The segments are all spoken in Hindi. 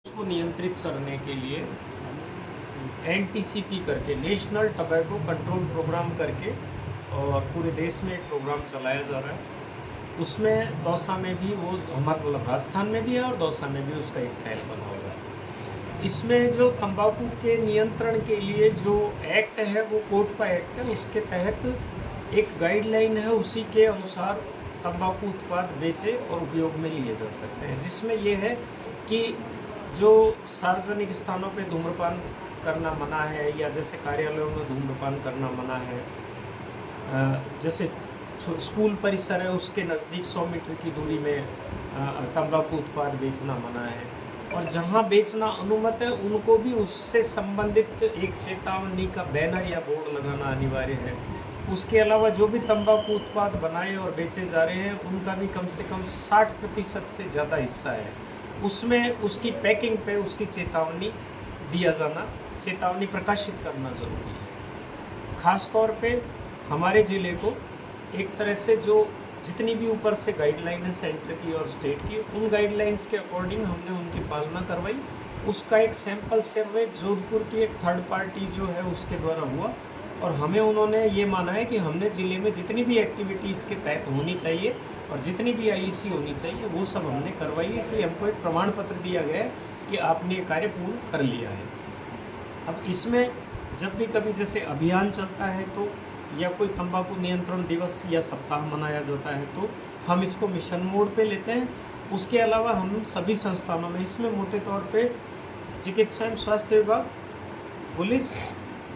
उसको नियंत्रित करने के लिए एनटीसीपी करके नेशनल टबैको कंट्रोल प्रोग्राम करके और पूरे देश में एक प्रोग्राम चलाया जा रहा है। उसमें दौसा में भी वो हमारे मतलब राजस्थान में भी है और दौसा में भी उसका एक सेल बना हुआ है। इसमें जो तंबाकू के नियंत्रण के लिए जो एक्ट है वो कोटपा एक्ट है, उसके तहत एक गाइडलाइन है, उसी के अनुसार तंबाकू उत्पाद बेचे और उपयोग में लिए जा सकते हैं, जिसमें ये है कि जो सार्वजनिक स्थानों पे धूम्रपान करना मना है या जैसे कार्यालयों में धूम्रपान करना मना है, जैसे स्कूल परिसर है उसके नज़दीक 100 मीटर की दूरी में तंबाकू उत्पाद बेचना मना है, और जहां बेचना अनुमत है उनको भी उससे संबंधित एक चेतावनी का बैनर या बोर्ड लगाना अनिवार्य है। उसके अलावा जो भी तंबाकू उत्पाद बनाए और बेचे जा रहे हैं उनका भी कम से कम 60% से ज़्यादा हिस्सा है, उसमें उसकी पैकिंग पे उसकी चेतावनी दिया जाना, चेतावनी प्रकाशित करना ज़रूरी है। ख़ास तौर पे हमारे ज़िले को एक तरह से जो जितनी भी ऊपर से गाइडलाइन है सेंटर की और स्टेट की, उन गाइडलाइंस के अकॉर्डिंग हमने उनकी पालना करवाई। उसका एक सैंपल सर्वे जोधपुर की एक थर्ड पार्टी जो है उसके द्वारा हुआ, और हमें उन्होंने ये माना है कि हमने ज़िले में जितनी भी एक्टिविटी इसके तहत होनी चाहिए और जितनी भी आईईसी होनी चाहिए वो सब हमने करवाई, इसलिए हमको एक प्रमाण पत्र दिया गया है कि आपने ये कार्य पूर्ण कर लिया है। अब इसमें जब भी कभी जैसे अभियान चलता है तो या कोई तंबाकू नियंत्रण दिवस या सप्ताह मनाया जाता है तो हम इसको मिशन मोड पे लेते हैं। उसके अलावा हम सभी संस्थानों में इसमें मोटे तौर पे चिकित्सा एवं स्वास्थ्य विभाग, पुलिस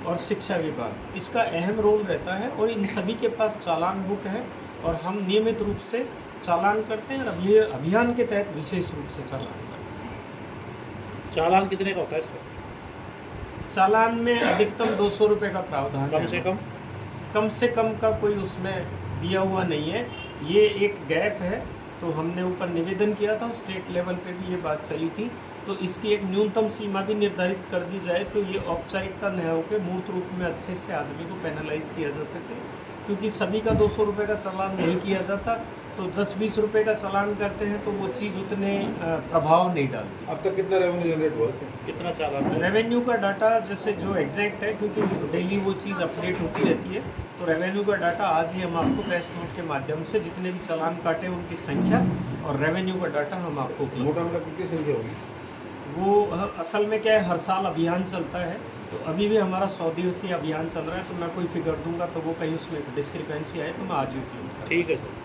और शिक्षा विभाग इसका अहम रोल रहता है, और इन सभी के पास चालान बुक है और हम नियमित रूप से चालान करते हैं, और अब ये अभियान के तहत विशेष रूप से चालान करते हैं। चालान कितने का होता है इसका? चालान में अधिकतम 200 रुपये का प्रावधान कम है। से कम? कम से कम का कोई उसमें दिया हुआ नहीं है, ये एक गैप है। तो हमने ऊपर निवेदन किया था, स्टेट लेवल पे भी ये बात चली थी, तो इसकी एक न्यूनतम सीमा भी निर्धारित कर दी जाए तो ये औपचारिकता न होकर मूर्त रूप में अच्छे से आदमी को पेनलाइज किया जा सके, क्योंकि सभी का 200 रुपये का चालान नहीं किया जाता, तो 10-20 रुपये का चालान करते हैं तो वो चीज़ उतने प्रभाव नहीं डालती। अब तक कितना रेवेन्यू जनरेट हुआ? कितना चालान? रेवेन्यू का डाटा जैसे जो एग्जैक्ट है, क्योंकि डेली वो चीज़ अपडेट होती रहती है, तो रेवेन्यू का डाटा आज ही हम आपको प्रेस नोट के माध्यम से जितने भी चालान काटे उनकी संख्या और रेवेन्यू का डाटा हम आपको उपलब्ध मोटा मोटा कितनी संख्या होगी? वो असल में क्या है, हर साल अभियान चलता है, तो अभी भी हमारा 100 दिवसीय अभियान चल रहा है, तो मैं कोई फिगर दूंगा तो वो कहीं उसमें डिस्क्रिपेंसी आए तो मैं आज ही उपयोग करूँगा। ठीक है सर।